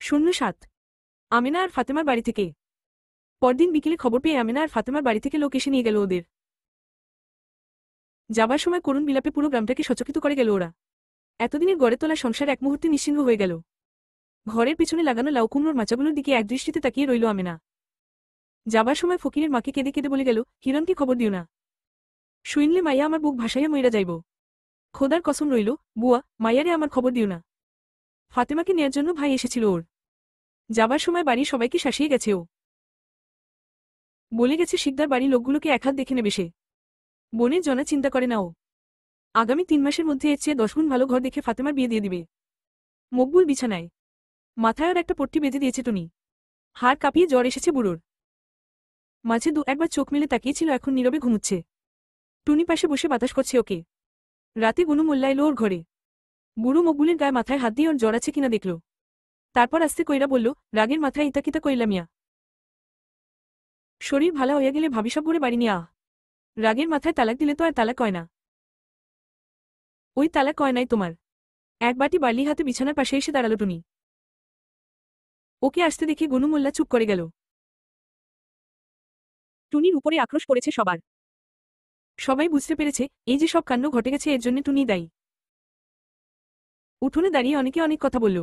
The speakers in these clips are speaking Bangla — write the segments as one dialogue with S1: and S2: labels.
S1: 07 আমেনা আর ফাতেমার বাড়ি থেকে। পরদিন বিকেলে খবর পেয়ে আমেনা আর ফাতেমার বাড়ি থেকে লোক এসে নিয়ে গেল ওদের। যাবার সময় করুণ বিলাপে পুরো গ্রামটাকে সচকিত করে গেল ওরা। এতদিনের গড়ে তোলা সংসার এক মুহূর্তে নিশ্চিহ্ন হয়ে গেল। ঘরের পিছনে লাগানো লাউ কুমড়োর মাচাগুলোর দিকে একদৃষ্টিতে তাকিয়ে রইল আমেনা। যাবার সময় ফকিরের মাকে কেঁদে কেঁদে বলে গেল, হিরণকে খবর দিও না, শুইনলে মাইয়া আমার বুক ভাসাইয়া মইরা যাইব। খোদার কসম রইল, বুয়া, মাইয়ারে আমার খবর দিও না। ফাতেমাকে নেয়ার জন্য ভাই এসেছিল ওর। যাবার সময় বাড়ির সবাইকে শাসিয়ে গেছে ও। বলে গেছে শিকদার বাড়ির লোকগুলোকে এক হাত দেখে নেবে সে। বোনের জনা চিন্তা করে না ও। আগামী 3 মাসের মধ্যে এর চেয়ে 10 গুণ ভালো ঘর দেখে ফাতেমার বিয়ে দিয়ে দিবে। মকবুল বিছানায়, মাথায় আর একটা পট্টি বেঁধে দিয়েছে টুনি। হাড় কাঁপিয়ে জ্বর এসেছে বুড়োর। মাঝে একবার চোখ মেলে তাকিয়েছিল, এখন নীরবে ঘুমুচ্ছে। টুনি পাশে বসে বাতাস করছে ওকে। রাতে গুনু মোল্লা এলো ওর ঘরে। বুড়ো মকবুলের গায়ে মাথায় হাত দিয়ে ওর জ্বর আছে কিনা দেখল। তারপর আস্তে কইরা বলল, রাগের মাথায় ইতাকিতা কইলা মিয়া, শরীর ভালা হইয়া গেলে ভাবি সব করে বাড়ি নিয়ে আহ। রাগের মাথায় তালাক দিলে তো আর তালাক কয় না। ওই তালাক কয় নাই তোমার। এক বাটি বার্লি হাতে বিছানার পাশে এসে দাঁড়ালো টুনি। ওকে আসতে দেখে গুনু মোল্লা চুপ করে গেল। টুনির উপরে আক্রোশ পড়েছে সবার। সবাই বুঝতে পেরেছে এই যে সব কাণ্ড ঘটে গেছে এর জন্য টুনি দায়ী। উঠোনে দাঁড়িয়ে অনেকে অনেক কথা বলল।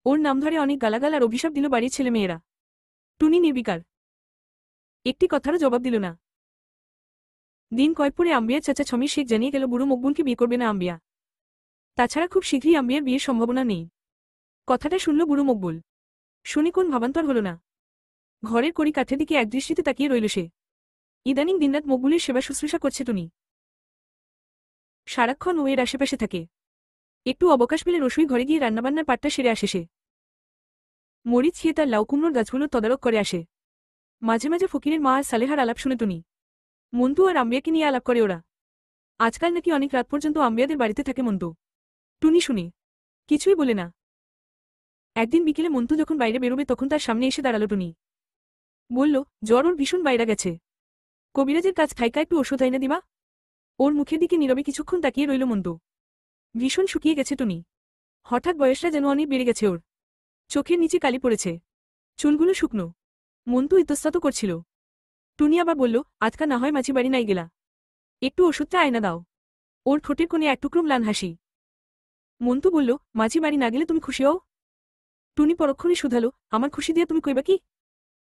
S1: ওর নাম ধরে অনেক গালাগাল আর অভিশাপ দিল বাড়ির ছেলেমেয়েরা। টুনি নির্বিকার, একটি কথারও জবাব দিল না। দিন কয়েক পরে আম্বিয়ার চাচা ছমির শেখ জানিয়ে গেল বুড়ো মকবুলকে বিয়ে করবে না আম্বিয়া। তাছাড়া খুব শীঘ্রই আম্বিয়ার বিয়ের সম্ভাবনা নেই। কথাটা শুনল বুড়ো মকবুল। শুনে কোন ভাবান্তর হল না। ঘরের কড়ি কাঠের দিকে একদৃষ্টিতে তাকিয়ে রইল সে। ইদানিং দিনরাত মকবুলের সেবা শুশ্রূষা করছে টুনি। সারাক্ষণ ও এর আশেপাশে থাকে। একটু অবকাশ পেলে রসুই ঘরে গিয়ে রান্নাবান্নার পাটটা সেরে আসে সে। মরিচ ছিয়ে তার লাউ কুমড়োর গাছগুলোর তদারক করে আসে। মাঝে মাঝে ফকিরের মা আর সালেহার আলাপ শুনে টুনি। মন্টু আর আম্বিয়াকে নিয়ে আলাপ করে ওরা। আজকাল নাকি অনেক রাত পর্যন্ত আম্বিয়াদের বাড়িতে থাকে মন্টু। টুনি শুনে কিছুই বলে না। একদিন বিকেলে মন্টু যখন বাইরে বেরোবে তখন তার সামনে এসে দাঁড়ালো টুনি। বলল, জ্বর ওর ভীষণ বাইরা গেছে, কবিরাজের কাছ থাইকা একটু ওষুধ আইনা দিবা। ওর মুখের দিকে নীরবে কিছুক্ষণ তাকিয়ে রইল মন্টু। ভীষণ শুকিয়ে গেছে টুনি। হঠাৎ বয়সটা যেন অনেক বেড়ে গেছে ওর। চোখের নিচে কালি পড়েছে, চুলগুলো শুকনো। মন্টু ইতস্তত করছিল। টুনি আবার বলল, আজকা না হয় মাছি বাড়ি নাই গেলা, একটু ওষুধটা আয়না দাও। ওর ঠোঁটের কোণে এক টুকরো ম্লান হাসি। মন্টু বলল, মাঝি বাড়ি না গেলে তুমি খুশি হও? টুনি পরক্ষণে শুধালো, আমার খুশি দিয়া তুমি কইবা কি?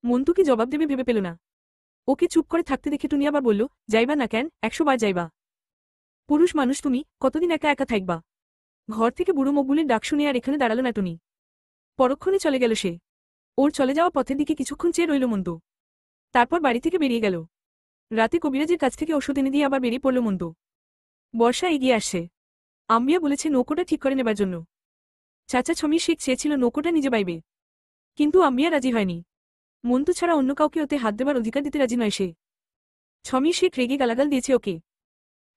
S1: মন্টু কি জবাব দেবে ভেবে পেল না। ওকে চুপ করে থাকতে দেখে টুনি আবার বলল, যাইবা না কেন, 100 বার যাইবা। পুরুষ মানুষ তুমি, কতদিন একা একা থাকবা। ঘর থেকে বুড়ো মকবুলের ডাক শুনে আর এখানে দাঁড়ালো না টুনি। পরক্ষণে চলে গেল সে। ওর চলে যাওয়া পথের দিকে কিছুক্ষণ চেয়ে রইল মন্টু। তারপর বাড়ি থেকে বেরিয়ে গেল। রাতে কবিরাজের কাছ থেকে ওষুধ এনে দিয়ে আবার বেরিয়ে পড়ল মন্টু। বর্ষা এগিয়ে আসছে। আম্বিয়া বলেছে নৌকোটা ঠিক করে নেবার জন্য। চাচা ছমির শেখ চেয়েছিল নৌকোটা নিজে বাইবে, কিন্তু আম্বিয়া রাজি হয়নি। মন্টু ছাড়া অন্য কাউকে ওতে হাত দেবার অধিকার দিতে রাজি নয় সে। ছমির শেখ রেগে গালাগাল দিয়েছে ওকে।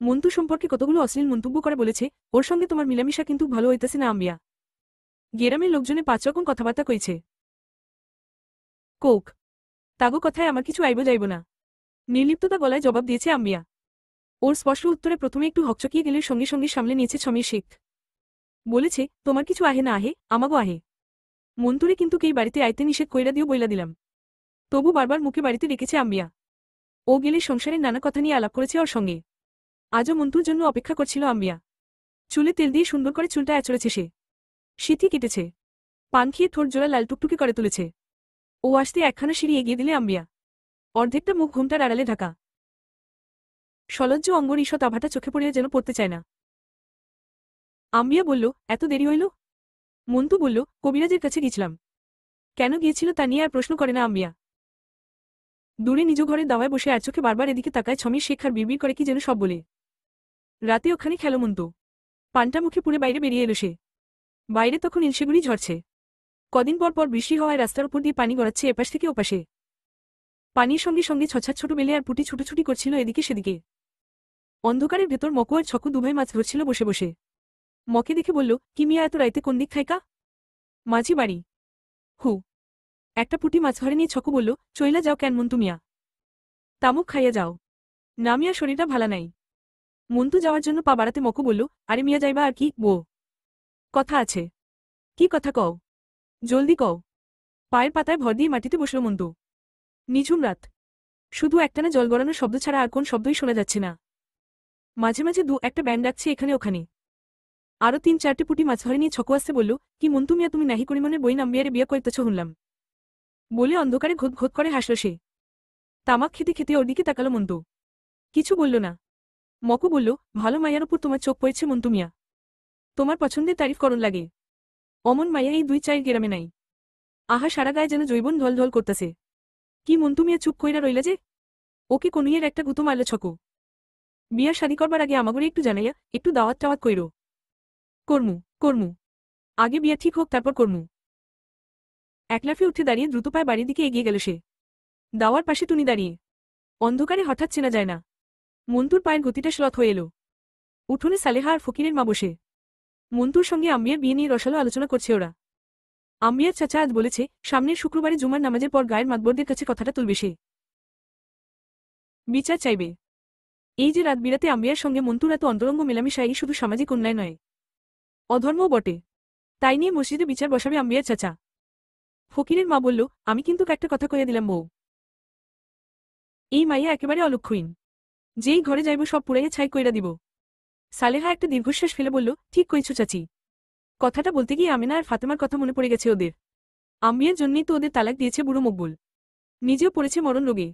S1: মন্টু সম্পর্কে কতগুলো অশ্লীল মন্তব্য করে বলেছে, ওর সঙ্গে তোমার মিলামিশা কিন্তু ভালো হইতেছে না আম্বিয়া। গেরামের লোকজনে 5 রকম কথাবার্তা কইছে। কোক, তাগো কথায় আমার কিছু আইব যাইব না। নির্লিপ্ততা গলায় জবাব দিয়েছে আম্বিয়া। ওর স্পষ্ট উত্তরে প্রথমে একটু হকচকিয়ে গেলে সঙ্গে সঙ্গে সামলে নিয়েছে ছমির শেখ। বলেছে, তোমার কিছু আহে না আহে, আমাগো আহে। মন্টুরে কিন্তু কেই বাড়িতে আইতে নিষেধ কইরা দিও বইলা দিলাম। তবু বারবার মুখে বাড়িতে রেখেছে আম্বিয়া। ও গেলে সংসারের নানা কথা নিয়ে আলাপ করেছে ওর সঙ্গে। আজও মন্টুর জন্য অপেক্ষা করছিল আম্বিয়া। চুলে তেল দিয়ে সুন্দর করে চুলটা আঁচড়েছে সে। শীতই কেটেছে। পান খেয়ে ঠোঁট জোড়া লাল টুকটুকি করে তুলেছে। ও আসতে একখানা সিঁড়ি এগিয়ে দিলে আম্বিয়া। অর্ধেকটা মুখ ঘোমটার আড়ালে ঢাকা। সলজ্জ অঙ্গর ঈষৎ আভাটা চোখে পড়িয়া যেন পড়তে চায় না। আম্বিয়া বলল, এত দেরি হইল? মন্টু বলল, কবিরাজের কাছে গেছিলাম। কেন গিয়েছিল তা নিয়ে আর প্রশ্ন করে না আম্বিয়া। দূরে নিজ ঘরের দাওয়ায় বসে আর চোখে বারবার এদিকে তাকায় ছমির শেখ আর বিড়বিড় করে কি যেন সব বলে। রাতে ওখানে খেলো মন্টু। পানটা মুখে পুড়ে বাইরে বেরিয়ে এলো সে। বাইরে তখন ইলশেগুড়ি ঝরছে। কদিন পর পর বৃষ্টি হওয়ায় রাস্তার উপর দিয়ে পানি গড়াচ্ছে এপাশ থেকে ওপাশে। পানির সঙ্গে সঙ্গে ছছাট ছোট বেলে আর পুটি ছুটোছুটি করছিল এদিকে সেদিকে। অন্ধকারের ভেতর মকু আর ছকু দুভাই মাছ ধরছিল বসে বসে। মকে দেখে বলল, কি মিয়া এত রাইতে কোন দিক থাইকা? মাঝি বাড়ি। হু। একটা পুটি মাছ ধরে নিয়ে ছকু বলল, চইলা যাও কেন মন্টু মিয়া? তামুক খাইয়া যাও। না মিয়া, শরীরটা ভালা নাই। মন্টু যাওয়ার জন্য পা বাড়াতে মকু বলল, আরে মিয়া যাইবা আর কি, বো। কথা আছে। কি কথা কও? জলদি কও। পায়ের পাতায় ভর দিয়ে মাটিতে বসল মন্তু। নিঝুম রাত। শুধু একটানা জল গড়ানোর শব্দ ছাড়া আর কোন শব্দই শোনা যাচ্ছে না। মাঝে মাঝে দু একটা ব্যান্ড ডাকছে এখানে ওখানে। আরও ৩-৪টে পুটি মাছ ধরে নিয়ে ছকো আসতে বলল, কি মন্তু মিয়া, তুমি নাহি করিমনের বই নাম্বিয়ারে বিয়া করতেছ শুনলাম। বলে অন্ধকারে ঘোত ঘোত করে হাসল সে। তামাক খেতে খেতে ওর দিকে তাকালো মন্তু। কিছু বলল না। মকু বলল, ভালো মাইয়ার ওপর তোমার চোখ পড়েছে মন্তু মিয়া। তোমার পছন্দের তারিফ করণ লাগে। অমন মাইয়া এই ২-৪ গ্রামে নাই। আহা, সারা গায়ে যেন জৈবন ঢল ঢল করতেছে। কি মন্তু মিয়া চুপ কইরা রইলা যে? ওকে কনুইয়ের একটা গুতো মারল ছকো। বিয়া শাদি করবার আগে আমাগরে একটু জানাইয়া একটু দাওয়াত টাওয়াত কইরো। কর্মু কর্মু আগে বিয়া ঠিক হোক তারপর কর্মু। একলাফে উঠে দাঁড়িয়ে দ্রুত পায়ে বাড়ির দিকে এগিয়ে গেল সে। দাওয়ার পাশে টুনি দাঁড়িয়ে। অন্ধকারে হঠাৎ চেনা যায় না। মন্তুর পায়ের গতিটা শ্লথ হয়ে এলো। উঠোনে সালেহা আর ফকিরের মা বসে। মন্তুর সঙ্গে আম্বিয়ার বিয়ে নিয়ে রসালো আলোচনা করছে ওরা। আম্বিয়ার চাচা আজ বলেছে সামনের শুক্রবারে জুমার নামাজের পর গায়ের মাতবরদের কাছে কথাটা তুলবে সে। বিচার চাইবে। এই যে রাত বিরাতে আম্বিয়ার সঙ্গে মন্তুর এত অন্তরঙ্গ মেলামেশা, এই শুধু সামাজিক অন্যায় নয়, অধর্মও বটে। তাই নিয়ে মসজিদে বিচার বসাবে আম্বিয়ার চাচা। ফকিরের মা বলল, আমি কিন্তু একটা কথা কইয়া দিলাম বউ। এই মাইয়া একেবারে অলক্ষীন। যেই ঘরে যাইব সব পুরাইয়া ছাই কইরা দিব। সালেহা একটা দীর্ঘশ্বাস ফেলে বলল, ঠিক কইছো চাচি। কথাটা বলতে গিয়ে আমেনা আর ফাতেমার কথা মনে পড়ে গেছে ওদের। আম্বিয়ার জন্যই তো ওদের তালাক দিয়েছে বুড়ো মকবুল। নিজেও পড়েছে মরণ রোগে।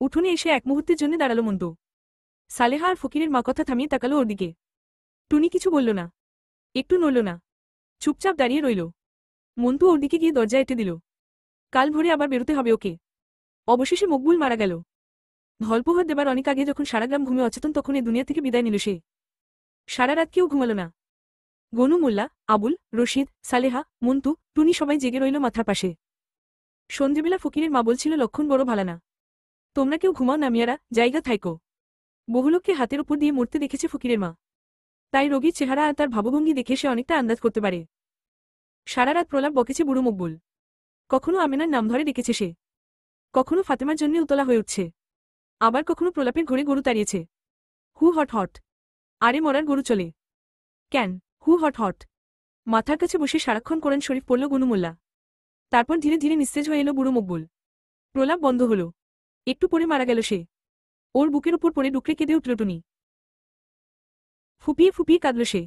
S1: উঠোনে এসে এক মুহূর্তের জন্য দাঁড়ালো মন্তু। সালেহা আর ফকিরের মা কথা থামিয়ে তাকালো ওর দিকে। টুনি কিছু বলল না, একটু নড়ল না, চুপচাপ দাঁড়িয়ে রইল। মন্তু ওর দিকে গিয়ে দরজা এঁটে দিল। কাল ভোরে আবার বেরোতে হবে ওকে। অবশেষে মকবুল মারা গেল। ধলপোহর দেবার অনেক আগে যখন সারা গ্রাম ঘুমে অচেতন, তখন এ দুনিয়া থেকে বিদায় নিল সে। সারা রাত কেউ ঘুমাল না। গনু মোল্লা, আবুল, রশিদ, সালেহা, মন্তু, টুনি সবাই জেগে রইল মাথার পাশে। সন্ধ্যেবেলা ফকিরের মা বলছিল, লক্ষণ বড় ভালানা। তোমরা কেউ ঘুমাও না মিয়ারা, জায়গা থাইকো। বহুলোককে হাতের উপর দিয়ে মরতে দেখেছে ফকিরের মা। তাই রোগীর চেহারা আর তার ভাবভঙ্গি দেখে সে অনেকটা আন্দাজ করতে পারে। সারা রাত প্রলাপ বকেছে বুড়ো মকবুল। কখনো আমেনার নাম ধরে ডেকেছে সে। কখনো ফাতেমার জন্য উতলা হয়ে উঠছে। আবার কখনো প্রলাপের ঘরে গরু তাড়িয়েছে। হু হট হট। আরে মরার গরু চলে কেন? হু হট হট। মাথার কাছে বসে সারাক্ষণ কোরআন শরীফ পড়ল গনু মোল্লা। তারপর ধীরে ধীরে নিস্তেজ হয়ে এলো বুড়ো মকবুল। প্রলাপ বন্ধ হল। একটু পরে মারা গেল সে। ওর বুকের উপর পড়ে ডুকরে কেঁদে উঠল টুনি। ফুপিয়ে ফুপিয়ে কাঁদল সে।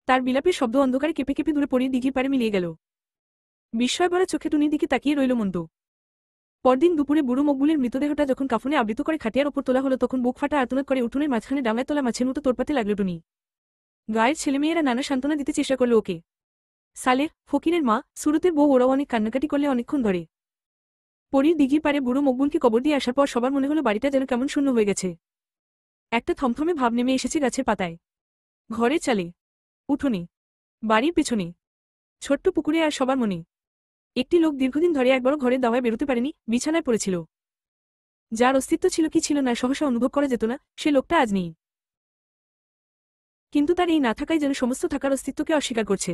S1: তার বিলাপের শব্দ অন্ধকারে কেঁপে কেঁপে দূরে পড়িয়ে দিঘির পাড়ে মিলিয়ে গেল। বিস্ময় ভরা চোখে টুনির দিকে তাকিয়ে রইল মন্তু। পরদিন দুপুরে বুড়ো মকবুলের মৃতদেহটা যখন কাফনে আবৃত করে খাটিয়ার ওপর তোলা হলো, তখন বুক ফাটা আর্তনাদ করে উঠোনের মাঝখানে ডাঙায় তোলা মাছের মতো তোড়পাতে লাগল টুনি। গায়ের ছেলেমেয়েরা নানা সান্ত্বনা দিতে চেষ্টা করল ওকে। সালেহ, ফকিরের মা, সুরতের বউ, ওরাও অনেক কান্নাকাটি করলে অনেকক্ষণ ধরে। পরীর দিঘির পাড়ে বুড়ো মকবুলকে কবর দিয়ে আসার পর সবার মনে হলো বাড়িটা যেন কেমন শূন্য হয়ে গেছে। একটা থমথমে ভাব নেমে এসেছে গাছের পাতায়, ঘরের চালে, উঠোনে, বাড়ির পেছনে, ছোট্ট পুকুরে, আর সবার মনে। একটি লোক দীর্ঘদিন ধরে একবারও ঘরের দাওয়ায় বেরোতে পারেনি, বিছানায় পড়েছিল। যার অস্তিত্ব ছিল কি ছিল না সহসা অনুভব করা যেত না, সে লোকটা আজ নেই। কিন্তু তার এই না থাকাই যেন সমস্ত থাকার অস্তিত্বকে অস্বীকার করছে।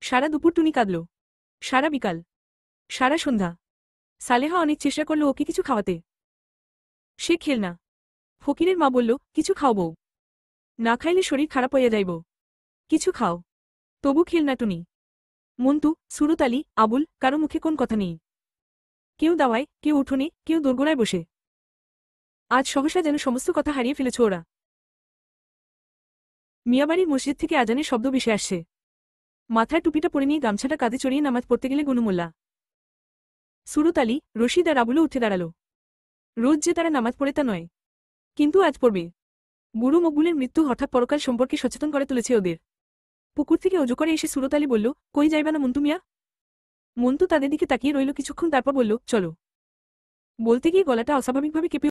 S1: সারা দুপুর টুনি কাঁদল। সারা বিকাল, সারা সন্ধ্যা। সালেহা অনেক চেষ্টা করল ওকে কিছু খাওয়াতে। সে খেল না। ফকিরের মা বলল, কিছু খাওয়াবো। না খাইলে শরীর খারাপ হইয়া যাইব। কিছু খাও। তবু খেল না টুনি। মন্তু, সুরত আলী, আবুল, কারো মুখে কোন কথা নেই। কেউ দাওয়ায়, কেউ উঠোনে, কেউ দোরগোড়ায় বসে। আজ সহসা যেন সমস্ত কথা হারিয়ে ফেলেছ ওরা। মিয়াবাড়ির মসজিদ থেকে আজানের শব্দ ভেসে আসছে। মাথায় টুপিটা পরে নিয়ে গামছাটা কাঁধে চড়িয়ে নামাজ পড়তে গেলে গনু মোল্লা, সুরত আলী, রশিদ আর আবুলও উঠে দাঁড়াল। রোজ যে তারা নামাজ পড়ে তা নয়, কিন্তু আজ পড়বে। বুড়ো মকবুলের মৃত্যু হঠাৎ পরকাল সম্পর্কে সচেতন করে তুলেছে ওদের। পুকুর থেকে অজু করে এসে সুরত আলী বলল, কই যাইবা না মন্তু মিয়া? মন্তু তাদের দিকে তাকিয়ে রইল কিছুক্ষণ, তারপর বলল, চলো। বলতে গিয়ে গলাটা অস্বাভাবিকভাবে কেঁপে